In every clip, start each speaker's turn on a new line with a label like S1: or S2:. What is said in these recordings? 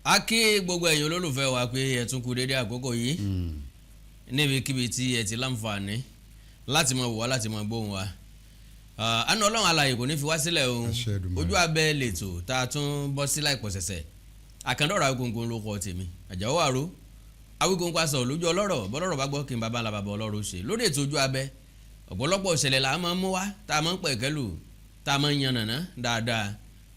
S1: a kí gbogbo ẹ̀yin olólùfẹ́ wa pé ẹ tún kú dédé àkókò yìí níbikíbi tí ẹ ti láǹfààní láti mọ̀ wò wá láti mọ̀ gbóhùn wa. Àánú Ọlọ́run alààyè kò ní fi wá sílẹ̀ o. Ojú abẹ́ lètò tá a tún bọ́ sí láìpọ̀ sẹ̀sẹ̀. Àkàndọ̀rọ̀ Awíkonko ló kọ tèmi. Àjàó Àró Awíkonko aṣọ lójú ọlọ́rọ̀ bọ́lọ́rọ̀ bá gbọ́ kí n bàbá la bàbá ọlọ́rọ̀ ṣe. Lórí ètò ojú abẹ́ ọ̀pọ̀lọpọ̀ ìṣẹ̀lẹ̀ là máa ń mú wá tá a máa ń pẹ̀kẹ́lù tá a máa ń yànnàná dáadáa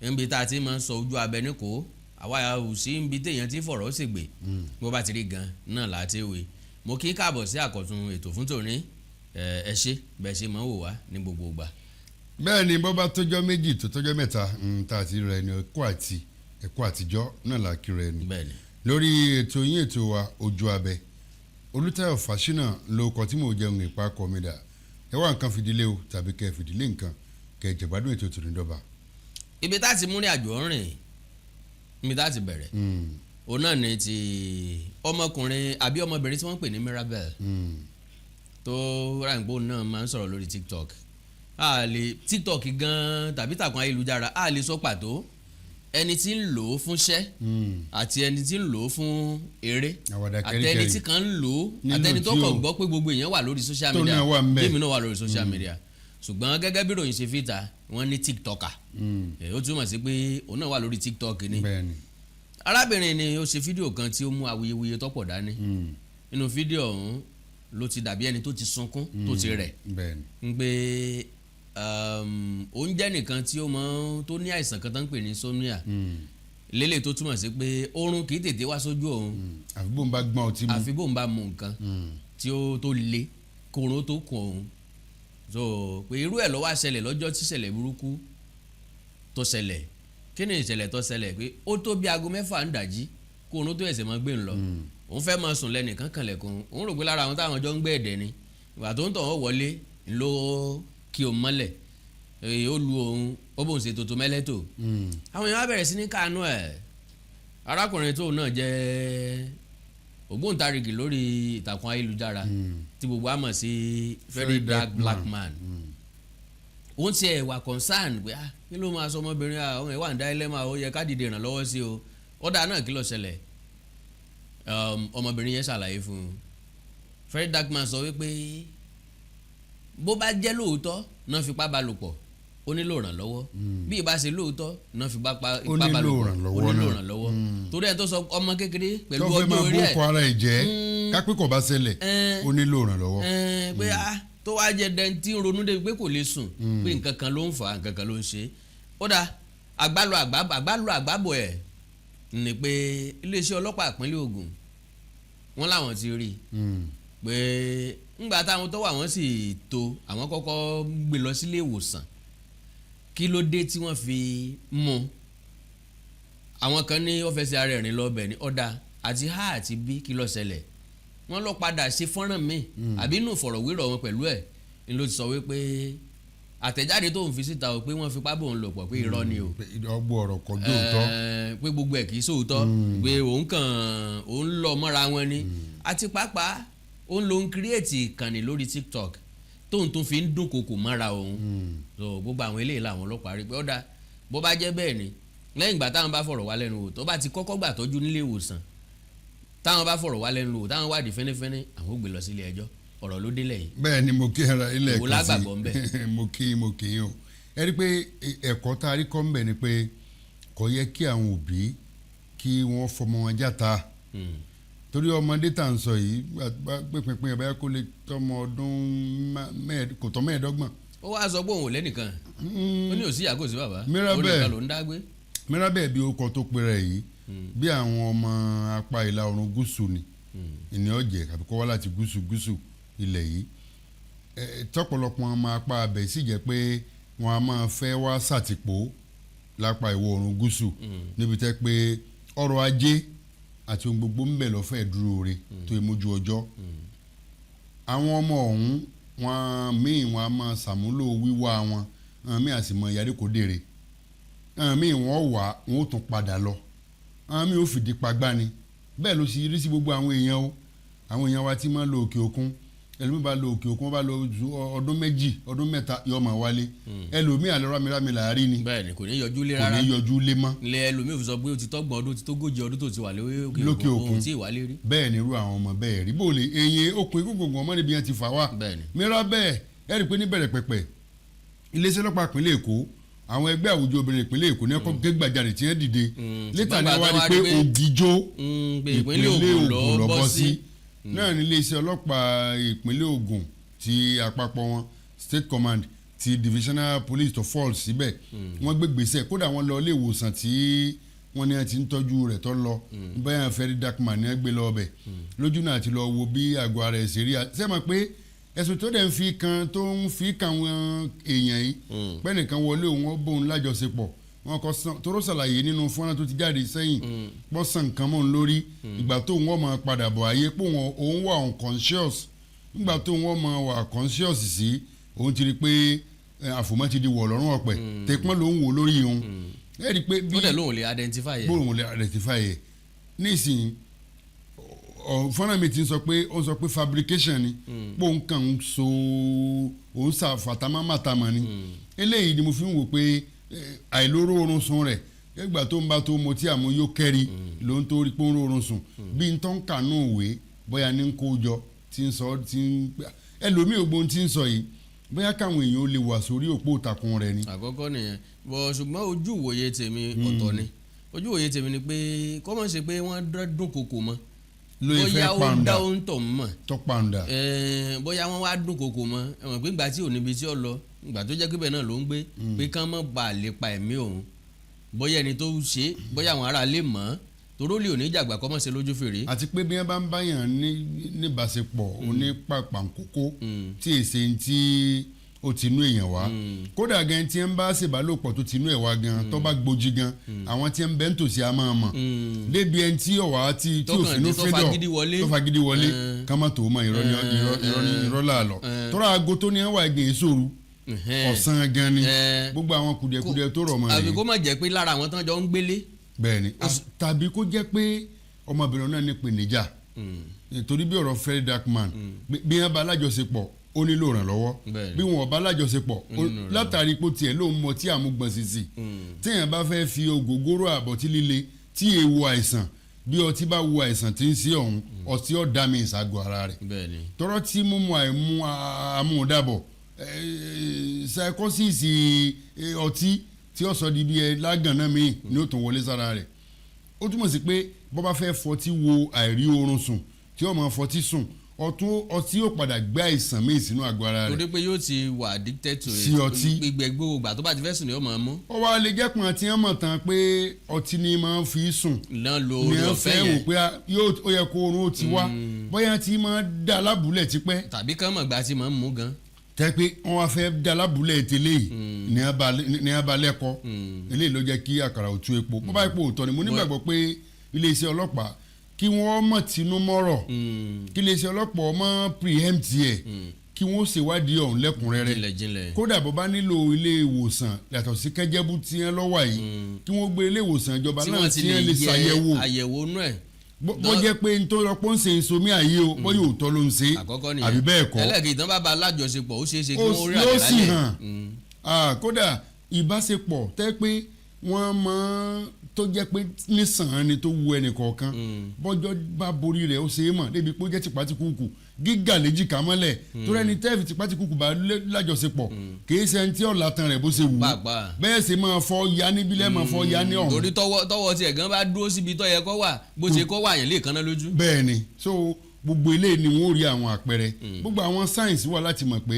S1: níbi tá a ti máa ń sọ ojú abẹ́ ní kò àwa ò sí níbi téèyàn ti fọ̀rọ̀ ṣègbè bó bá ti rí gan náà láti wé. Mo kí káàbọ̀ sí àkọ́tún ètò fún tòní ẹ ṣé bẹ́ẹ̀ ṣe máa ń wò wá ní gbogbo ìgbà.
S2: Bẹ́ẹ̀ ni bó bá tọ́jọ́ méjì tó tọ́jọ́ mẹ́ta tá a ti rẹ̀ ní ẹ̀kọ́ àtijọ́ náà là kí rẹ̀ ni.
S1: Bẹ́ẹ̀ni.
S2: Lórí ètò yín ètò wa ojú abẹ́ Olútáyọ̀ Fáṣínà ló kọ tí mò ń jẹun ìpa kọ́mídà ẹ wá nǹkan fìdílé o tàbí kẹ́ fìdílé nǹkan kẹ́ jẹ̀gbádùn ètò tònídọ́ba.
S1: Ibi tá a ti mú ní àjò rìn ibi tá a ti bẹ̀rẹ̀ òun náà ni ti ọmọkùnrin àbí ọmọbìnrin tí wọ́n ń pè ní Mirabel tó ráǹgbó náà máa ń sọ̀rọ̀ lórí TikTok TikTok gan tàbí tàkùn ayélujára a lè sọ pàtó ẹni tí ń lò ó fúnṣẹ́ àti ẹni tí ń lò ó fún eré àtẹni tí kan ń lò ó àtẹni tó kàn gbọ́ pé gbogbo èèyàn wà lórí social media bímí náà wà lórí social media ṣùgbọ́n gẹ́gẹ́ bí ròyìn ṣe fìta wọ́n ní TikToker ó túmọ̀ sí pé òun náà wà lórí TikTok ni arábìnrin ni ó ṣe fídíò kan tí ó mú awuyewuye tọ́pọ̀ dání nínú fídíò ọ̀hún ló ti dàbí ẹni tó ti sunkún tó ti rẹ̀ ń gbé òun jẹ́ nìkan tí ó mọ̀ tó ní àìsàn kan tó ń pè ní insomnia lélẹ̀ tó túmọ̀ sí pé oorun kì í tètè wá sójú òun
S2: àfi bóun bá gbọ́n ọtí mu
S1: àfi bóun bá mu nǹkan tí ó tó le kóró tó kùn òun so pé irú ẹ̀ ló wá ṣẹlẹ̀ lọ́jọ́ tí ṣẹlẹ̀ burúkú tó ṣẹlẹ̀ kí ni ìṣẹ̀lẹ̀ tó ṣẹlẹ̀ pé ó tó bí aago 6 ń dàjí kóró tó ẹ̀sẹ̀ máa gbé ń lọ òun fẹ́ máa sùn lẹ́nìkan kanlẹ̀kùn òun rò pé lára àwọn táwọn jọ ń gbé ẹ̀dẹ̀ ni ìgbà tó ń tọ̀ wọ́n wọlé ló kí o mọ́lẹ̀ ó lu òun ó bóun ṣe tòótọ́ mẹ́lẹ́tò àwọn èèyàn á bẹ̀rẹ̀ sí ní káànú ẹ̀ arákùnrin tóun náà jẹ́ ògbóǹtarìgì lórí ìtàkùn ayélujára tí gbogbo á mọ̀ sí very dark black man òun ti ẹ̀ wà concern pé kí ló máa sọ ọmọbìnrin àwọn ẹ̀ wà ń dá ilé máa ó yẹ ká dìde ìrànlọ́wọ́ sí o ọ̀dà náà kí ló ṣẹlẹ̀ ọmọbìnrin yẹn ṣàlàyé fún un very dark man sọ wípé bó bá jẹ́ lóòótọ́ náà fipá bá lò pọ̀ ó nílò ìrànlọ́wọ́ bí ìbá ṣe lóòótọ́ náà fipá bá lò pọ̀ ó nílò ìrànlọ́wọ́ torí ẹ̀ tó sọ ọmọ kékeré pẹ̀lú ọjọ́ orí ẹ̀
S2: tó fẹ́ máa bó kọ ara ẹ̀ jẹ́ kápẹ́ kò bá ṣẹlẹ̀ ó nílò ìrànlọ́wọ́.
S1: pé tó wá jẹ dẹ́ntì ronú débi pé kò lè sùn pé nǹkan kan ló ń fà nǹkan kan ló ń ṣe ó dà àgbálù àgbábọ̀ ẹ̀ ní pé iléeṣẹ́ ọlọ́pàá ìpínlẹ̀ Ògùn wọ́n láwọn ti rí pé ńgbà táwọn tó wà wọ́n sì tó àwọn kọ́kọ́ gbé lọ sílé ìwòsàn kí ló dé tí wọ́n fi mú àwọn kan ní ọ́fẹ́sì ara ẹ̀rìn lọ́bẹ̀ ní ọ̀dà àti a àti b kí ló ṣẹlẹ̀ wọ́n lọ padà ṣe fọ́nrán mi àbí inú ìfọ̀rọ̀wérọ̀ wọn pẹ̀lú ẹ̀ ni ló ti sọ wípé àtẹ̀jáde tó ń fi síta o pé wọ́n fipá bò ń lò pọ̀ pé irọ́ ni o
S2: ọgbọ́ ọ̀rọ̀ kọjú òótọ́
S1: pé gbogbo ẹ̀ kì í sóòótọ́ pé òun lọ mọ́ra wọn ni àti pàápàá òun ló ń kírètì ìkànnì lórí TikTok tóun tún fi ń dúnkokò mọ́ra òun so gbogbo àwọn eléyìí làwọn ọlọ́pàá rí pé ọ̀dà bó bá jẹ́ bẹ́ẹ̀ ni lẹ́yìn ìgbà táwọn bá fọ̀rọ̀ wá lẹ́nu wò tó bá ti kọ́kọ́ gbà tọ́jú nílé ìwòsàn táwọn bá fọ̀rọ̀ wá lẹ́nu wò táwọn wádìí fẹ́nẹ́fẹ́nẹ́ àwọn ò gbé lọ sílé ẹjọ́ ọ̀rọ̀ ló délẹ̀ yìí.
S2: bẹ́ẹ̀ ni mo kí ara ilẹ̀
S1: kan sí
S2: mo kí o ẹ rí i pé ẹ̀kọ́ tá a rí kọ́ ń bẹ̀ ni pé kò yẹ kí àwọn òbí kí wọ́n fọmọ wọn játa torí ọmọdé tá à ń sọ yìí pínpín ẹ̀bá kó lè tọmọ ọdún kò tọ́ mẹ́ẹ̀ẹ́dọ́gbọ̀n. ó wá sọ pé òun ò lẹ́nìkan ó ní òsì àgọ́ sí bàbá oníkan ló ń dágbé. Mirabel bí ó kọ tó pera ẹ̀ yìí bí àwọn ọmọ apá ìlà oòrùn gúúsù ni ìní ọ̀jẹ̀ àbíkọ́ wá láti gúúsù ilẹ̀ yìí tọ́pọ̀lọpọ̀ ọmọ apá abẹ̀ sì jẹ́ pé wọ́n a máa fẹ́ wá sàtìpó lápá ìwọ̀ oòrùn gúúsù níbi tẹ́ pé ọrọ̀ ajé àti ohun gbogbo ń bẹ̀ lọ́fẹ̀ẹ́ dúró re tó ìmójú ọjọ́ àwọn ọmọ ọ̀hún wọn a máa ṣàmúlò wíwá wọn míì a sì mọ ìyàrí kò dèrè míì wọ́n wà wọ́n ó tún padà lọ míì ó fìdí pagbá ni bẹ́ẹ̀ ló sì rí sí gbogbo àwọn èèyàn wa tí máa ń lo òkè òkun ẹlòmíì bá lọ òkè òkun bá lọ ọdún méjì ọdún mẹ́ta yóò máa wálé ẹlòmíì àlọ́ rámírámí làárí ni
S1: bẹ́ẹ̀ni kò ní yọjú lé rárá
S2: kò ní yọjú lé mọ́.
S1: ilé ẹlòmíì fi sọ pé ó ti tọ́gbọ̀n ọdún ó ti tó gójì ọdún tó ti wà
S2: lókè òkun
S1: tí ìwálé rí.
S2: bẹ́ẹ̀ ni irú àwọn ọmọ bẹ́ẹ̀ rí bóòlì eyín okùn ikú gbogbo ọmọ níbi yẹn ti fà wá. mìíràn bẹ́ẹ̀ ẹ rí i pé níbẹ̀rẹ̀ pẹ̀pẹ̀ iléeṣẹ́ ọlọ́pàá ìpínlẹ̀ Èkó àwọn ẹgbẹ́ àwùjọ obìnrin ìpínlẹ̀ Èkó ní ẹ̀kọ́ gbẹ́gbàjarè tí wọ́n dìde létà ni wọ́n rí pé Ògìjó ìpínlẹ̀ Ògùn lọ bọ́ sí náà ní iléeṣẹ́ ọlọ́pàá ìpínlẹ̀ Ògùn ti àpapọ̀ wọn State Command ti Divisional Police to fall síbẹ̀ wọ́n gbé gbèsè kódà wọ́n lọ ilé ìwòsàn tí wọ́n ní ti ń tọ́jú rẹ̀ tó lọ bẹ́ẹ̀ fẹ́rí darkman ní ẹgbẹ́ lọ ọbẹ̀ lójú náà ti lọ wo bí àgọ́ ara ẹ̀ ṣe rí sẹ́mọ̀ pé ẹ̀sùn tó dẹ̀ ń fi kan tó ń fi kan wọn èèyàn yìí pẹ́ẹ́nìkan wọlé òun bóun lájọṣepọ̀ wọn kọ tóró ṣàlàyé nínú fọ́nrán tó ti jáde sẹ́yìn pọ́ sàn nǹkan mọ́ ń lórí ìgbà tó wọ́n máa padà bọ̀ ayé pé òun wà unconscious nígbà tó wọ́n máa wà conscious sí òun ti rí pé àfòmọ́ ti di wọ̀ lọ́rùn ọ̀pẹ tẹ̀pọ́n ló ń wò lórí òun ẹ rí i pé bí
S1: ó dẹ̀ lóun lè identify yẹ
S2: bóun lè identify yẹ nísìnyí fọ́nrán mi ti sọ pé ó sọ pé fabrication ni pòun kàn ń so òun ṣàfàtàmátàmá ni eléyìí ni mo fi ń wò pé àìlóró oorun sùn rẹ̀ ẹgbà tó ń bá tó mo tí àmú yóò kẹ́rí ló ń torí pé ó ń rọrùn sùn bí n tó ń kànú òwe bóyá ní kó jọ tí ń sọ tí ń ẹlòmíì ògbón tí ń sọ yìí bóyá káwọn èèyàn ó lè wà sórí òpó ìtàkùn rẹ̀ ni. àkọ́kọ́
S1: nìyẹn bọ̀ ṣùgbọ́n ojú ìwòye tèmi ọ̀tọ̀ ni ojú ìwòye tèmi ni pé kọ́ mọ̀ ṣe pé wọ́n dún kòkò mọ́ bóyá ó dá ó ń tọ̀ mọ́ bóyá wọ́n wá dún kòkò mọ́ ẹ̀wọ̀n pé ìgbà tí ò níbi tí ó lọ ìgbà tó jẹ́ pé bẹ́ẹ̀ náà ló ń gbé pé kán mọ́ bá a lè pa ẹ̀mí òun bóyá ẹni tó ṣe bóyá àwọn ará lè mọ̀ toró lè òní jàgbá kọ́ mọ̀ ṣe lójú fèrè.
S2: àti pé bí wọ́n bá ń báyàn níbàṣepọ̀ onípàpàǹkókó tí èsè ń tí ó ti inú èèyàn wá kódà gan tí ń bá ṣèbálòpọ̀ tó ti inú ẹ̀ wá gan tó bá gbójú gan àwọn tí ń bẹ́ ń tòsí a máa mọ̀ débi ẹni tí ọ̀wá tí òfinú fẹ́dọ̀ tó fagídí wọlé ká má tó mọ irọ́ làálọ̀ tọ́ra aago tó ní ẹ̀wà ẹ̀gbìn èsòrú ọ̀sán gan ni gbogbo àwọn kùdìẹ̀kùdìẹ̀ tó rọ̀ mọ́
S1: àbí kó má jẹ́ pé lára àwọn tán jọ ń gbélé.
S2: bẹ́ẹ̀ni tàbí kó jẹ́ pé ọmọbìnrin náà ní ìpèníjà nítorí bí ọ̀rọ̀ Freddy Darkman bí wọ́n bá alájọṣepọ̀ ó nílò ìrànlọ́wọ́ bí wọn bá alájọṣepọ̀ látàrí pé tiẹ̀ ló ń mọ tí àmúgbọ̀n sísì téèyàn bá fẹ́ fi ògógóró àbọ̀tí líle tí èèwọ̀ àìsàn bí ọtí bá wo àìsàn tí ń sí ọ̀hún ọtí ọ̀dà mi ìṣàgọ́ ara rẹ̀ tọrọ tí mímu àìmú amúdàbọ̀ psychosis ọtí tí ó sọ di bí ẹ lágànná míì ni ó tún wọlé sára rẹ̀ ó túmọ̀ sí pé bó bá fẹ́ fọtí wo àìrí oorun sùn tí ó máa fọtí sùn ọtí yóò padà gbé àìsàn míì sínú àgọ́ ara rẹ̀.
S1: torí pé yóò ti wà addicted to
S2: sí ọtí
S1: gbogbo ìgbà tó bá ti fẹ́ sùn ni ó máa mú.
S2: ó wá lè jẹ́ pọ́n tí wọ́n mọ̀ tán pé ọtí ni máa ń fi sùn.
S1: náà lo orí ọ̀fẹ́ yẹn
S2: ni wọ́n fẹ́ wò pé ó yẹ kó oorun ó ti wá bóyá tí máa dá alábùúlẹ̀ tipẹ́.
S1: tàbí kán mọ̀ gbà tí máa ń mú gan.
S2: tẹ́ pé wọ́n wá fẹ́ dá alábùúlẹ̀ tẹ́lẹ̀ yìí ní abalẹ́kọ eléyìí ló jẹ́ kí àkàrà ò tú epo bó bá ipò òótọ́ ni mo nígbàgbọ́ pé iléeṣẹ́ ọlọ́pàá kí wọ́n mọ̀ tinú mọ́rọ̀ kí iléeṣẹ́ ọlọ́pàá mọ̀ preempt yẹ kí wọ́n ṣèwádìí ọ̀hún lẹ́kùnrẹ́rẹ́ kódà bó bá nílò ilé ìwòsàn yàtọ̀ sí kẹ́jẹ́bú tí wọ́n lọ́wọ́ yìí kí wọ́n gbé ilé ìwòsàn ìjọba náà tí wọ́n lè ṣàyẹ̀wò
S1: àyẹ̀wò nú ẹ̀.
S2: bó jẹ́ pé nítorí ọ̀pọ̀ ń ṣe ìsomi àyè o bó yóò tọ́ ló ń ṣe àbí bẹ́ẹ̀ kọ́.
S1: ẹlẹ́gì tán bá ba alájọṣepọ̀ ó ṣeé ṣe kí wọ́n rí àdìlálẹ̀.
S2: yóò sì hàn kódà ìbáṣepọ̀ tẹ́ pé wọ́n máa tó jẹ́ pé nísàn-án ni tó wu ẹnì kọ̀ọ̀kan bọ́jọ́ bá borí rẹ̀ ó ṣe é mọ̀ débi pé ó jẹ́ tìpátìkùkù gíga léjìká mọ́lẹ̀ tó rẹ́ni tẹ́ẹ̀fì tìpátìkùkù bá lájọṣepọ̀ kìí ṣe ẹni tí ọ̀la tan rẹ̀ bó ṣe wù ú bẹ́ẹ̀ ṣe máa fọ́ ya níbí lẹ́ẹ̀ máa fọ́ ya ní ọ̀hún.
S1: torí tọwọ́ tiẹ̀ gan bá dúró síbi tó yẹ kó wà bó ṣe kó wà yẹn lè kanná lójú.
S2: bẹ́ẹ̀ ni so gbogbo eléyìí ni wọ́n rí àwọn àpẹẹrẹ gbogbo àwọn sáyẹ̀nsì wà láti mọ̀ pé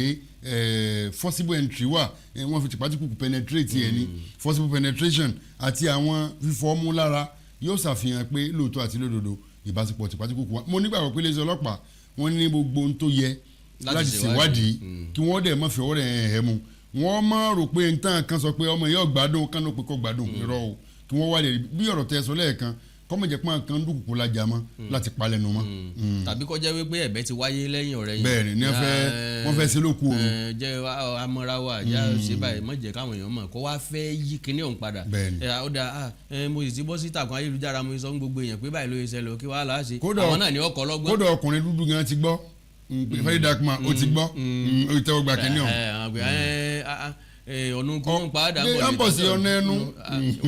S2: forcible entry wà wọ́n fi tìpátìkùkù penetrate ẹni forcible penetration àti àwọn fífọ́ mú lára yóò ṣàfihàn pé lóòótọ́ àti lódodo ìbáṣepọ̀ tìpátìkùkù wà mo nígbàgbọ́ pé iléeṣẹ́ ọlọ́pàá wọ́n ní gbogbo ohun tó yẹ láti ṣèwádìí kí wọ́n dẹ̀ má fi ọwọ́ rẹ̀ ẹ̀ mu wọ́n má rò pé nǹkan kan sọ pé ọmọ yóò gbádùn kánú pé kò gbádùn irọ́ o kí wọ́n wá lè bí ọ̀rọ̀ tẹ́ sọ lẹ́ẹ̀kan kọ́mọ̀ jẹ́ pé nǹkan dúkùkù lajà mọ́ láti palẹ̀ nu mọ́.
S1: tàbí kó jẹ́ wípé ẹ̀bẹ̀ ti wáyé lẹ́yìn ọ̀rẹ́ yìí.
S2: bẹ́ẹ̀ni ní wọ́n fẹ́ ṣe lóko òru.
S1: jẹ́ amọ̀ra wa já ṣe báyìí mọ̀ jẹ́ káwọn èèyàn mọ̀ kó wá fẹ́ yí kinní ọ̀hún padà.
S2: bẹ́ẹ̀ni
S1: ó dáa mo sì ti bọ́ sí ìtàkùn ayélujára mo sọ fún gbogbo èèyàn pé báyìí ló ṣe lọ kí wàá là á ṣe àwọn náà ní ọkọ̀ ọlọ́gbọ́n.
S2: kódà ọkùnrin dúdú gan ti gbọ́ very dark man ó ti gbọ́ ó ti tẹ́wọ́ gba kínní ọ̀hún.
S1: ọ̀nù kò ń padà
S2: bọ̀ sí ọ̀nà ẹnu.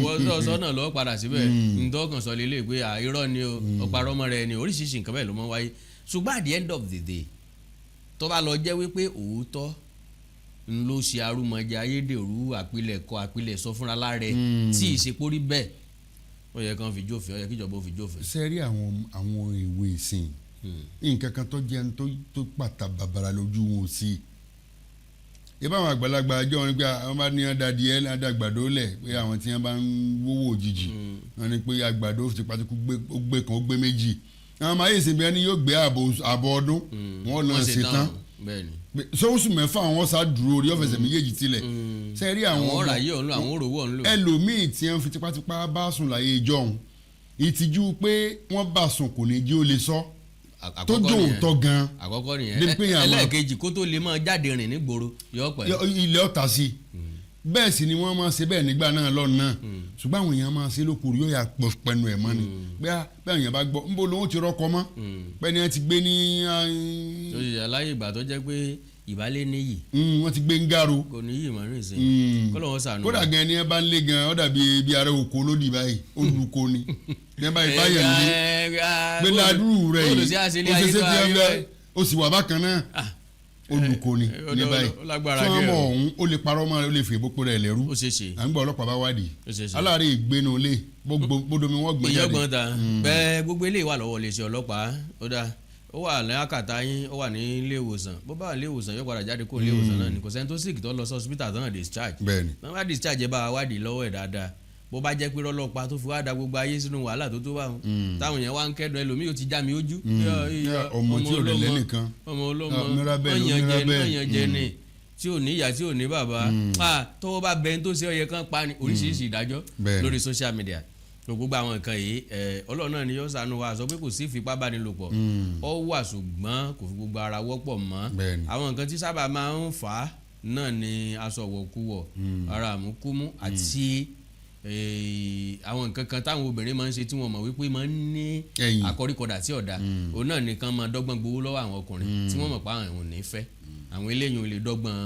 S1: wọ́n sọ náà lọ́ọ́ padà síbẹ̀ ntọ́kàn sọ lélẹ̀ pé irọ́ ni o ọ̀parọ́ ọmọ rẹ ni oríṣiríṣi nǹkan bẹ́ẹ̀ ló mọ́ wáyé ṣùgbọ́n at the end of the day tó bá lọ jẹ́ wípé òótọ́ ń ló ṣe arúmọjẹ ayédèrú àpilẹ̀sọ fúnra lára tí ìṣepórí bẹ́ẹ̀ ó yẹ kán fi jófin ó yẹ kíjọba ó fi jófin.
S2: sẹ́rí àwọn ìwé ìsìn nǹkan kan tó jẹ́ tó pàtà bàbàrà lójú wọn sí i ibà àwọn àgbàlagbà àjọ wọn ni pé àwọn bá ní adadí ẹ adàgbàdo lẹ̀ pé àwọn tí wọn bá ń wówó òjijì wọn ni pé àgbàdo ti pàtó ó gbé kan ó gbé méjì àwọn máa yèsè bí ẹni yóò gbé àbọ̀ ọdún wọn lọ ṣe tán sọ́wọ́sù mẹ́fà àwọn sá dúró orí ọ̀fẹ́sẹ̀ méjèèjì tilẹ̀ sẹ́rí àwọn
S1: ọ̀rọ̀ ayé ọ̀nlò àwọn òròwò ọ̀nlò
S2: ẹlòmíì tí wọ́n fi tipátipá bá sùn láyé ìjọ́un ìtìjú pé wọ́n bá sùn kò ní jí ó lè sọ tó dùn tọ́ gan.
S1: àkọ́kọ́ nìyẹn ẹlẹ́ẹ̀kejì kó tó lè máa jáde rìn nígboro yọ pẹ̀.
S2: ilẹ̀ ọ̀tà sí bẹ́ẹ̀ sì ni wọ́n máa ṣe bẹ́ẹ̀ nígbà náà lọ́nà náà ṣùgbọ́n àwọn èèyàn máa ṣe lókùrú yóò yà pẹ̀nu ẹ̀ mọ́ ni bẹ́ẹ̀ èèyàn bá gbọ́ nbó lóhùn ti rọ́kọ mọ́ bẹ́ẹ̀ ni wọ́n ti gbé ní.
S1: lóye aláyè ìgbà tó jẹ́ pé ìbálẹ̀ níyì.
S2: wọ́n ti gbé ń gáro.
S1: kò ní yìí mọ̀ ní ìsìn kọ́lọ́ wọn sànù.
S2: kódà gan ni ẹ bá ń lé gan ọ dàbí bí ara oko lódì báyìí olùkọ́ ni ní ẹ bá ìbáyẹ̀ ń lé gbé ládùúrú rẹ̀ yìí ó ṣe ṣe ti ẹ ó sì wà bákan náà olùkọ́ ni ní báyìí sọ́mọ́ ọ̀hún ó lè parọ́ mọ́ ó lè fi ìbókò rẹ̀ lẹ́rú à ń gbọ́ ọlọ́pàá bá wádìí aláàárẹ̀ ìgbénu lé gbódomi wọ́n gbé jáde.
S1: ìyọ́gbọ̀n ta bẹ́ẹ̀ gbogbo eléyìí wà lọ́wọ́ iléeṣẹ́ ọlọ́pàá ó dáa ó wà lákàtà yín ó wà ní ilé ìwòsàn bó bá wà ilé ìwòsàn yóò padà jáde kó ilé ìwòsàn náà ní kò sẹ́ni tó sick tó lọ sí hospital tán discharge náà bá discharge bá wádìí lọ́wọ́ ẹ̀ dáadáa bó bá jẹ́ pé rọ́lọ́pàá tó fi wá da gbogbo ayé sínú wàhálà tó tó bá wọn táwọn yẹn wá ń kẹ́dùn ẹlòmíì ò ti já mi ojú.
S2: ọmọ tí ò lè lẹ́nìkan
S1: ọmọ olómọ ọ̀yànjẹ ni tí ò ní ìyá tí ò ní bàbá tọwọ́ bá bẹ́ẹ̀ tó ṣe ọyẹ kan pa ni oríṣiríṣi ìdájọ́ lórí social media gbogbo àwọn nǹkan yìí ọlọ́run náà ni yóò ṣàánú wa sọ pé kò sí ìfipábánilòpọ̀ ọ wà ṣùgbọ́n kò fi gbogbo ara wọ́pọ̀ mọ́ àwọn nǹkan tí sábà máa ń fà á náà ni aṣọ wọ̀kúwọ̀ ara àmúkúmú àti àwọn nǹkan kan táwọn obìnrin máa ń ṣe tí wọ́n mọ̀ wípé máa ń ní àkọ́ríkọ̀dà tí ọ̀dà òun náà nìkan máa dọ́gbọ́n gbowó lọ́wọ́ àwọn ọkùnrin tí wọ́n mọ̀ pa àwọn ò ní fẹ́ àwọn eléyìí ò lè dọ́gbọ́n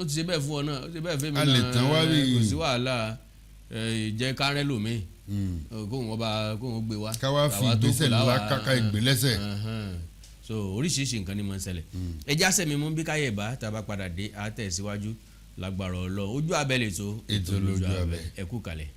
S1: ó ti ṣe bẹ́ẹ̀ fún ọ náà ó ti ṣe bẹ́ẹ̀ fẹ́ mi náà kò sí wàhálà jẹ́ kárẹ́ lómi kóhun gbé wá
S2: káwá fi ìgbésẹ̀ ńlá káká ìgbélẹ́sẹ̀.
S1: so oríṣiríṣi nǹkan ni mo ń ṣẹlẹ̀ ẹjẹ́ àṣẹmi mú bí káyẹ̀ bá tá a bá padà dé àtẹ̀síwájú lágbára Ọlọ́run ojú abẹ́ lè tó
S2: ètò lójú abẹ́
S1: ẹ kú kalẹ̀.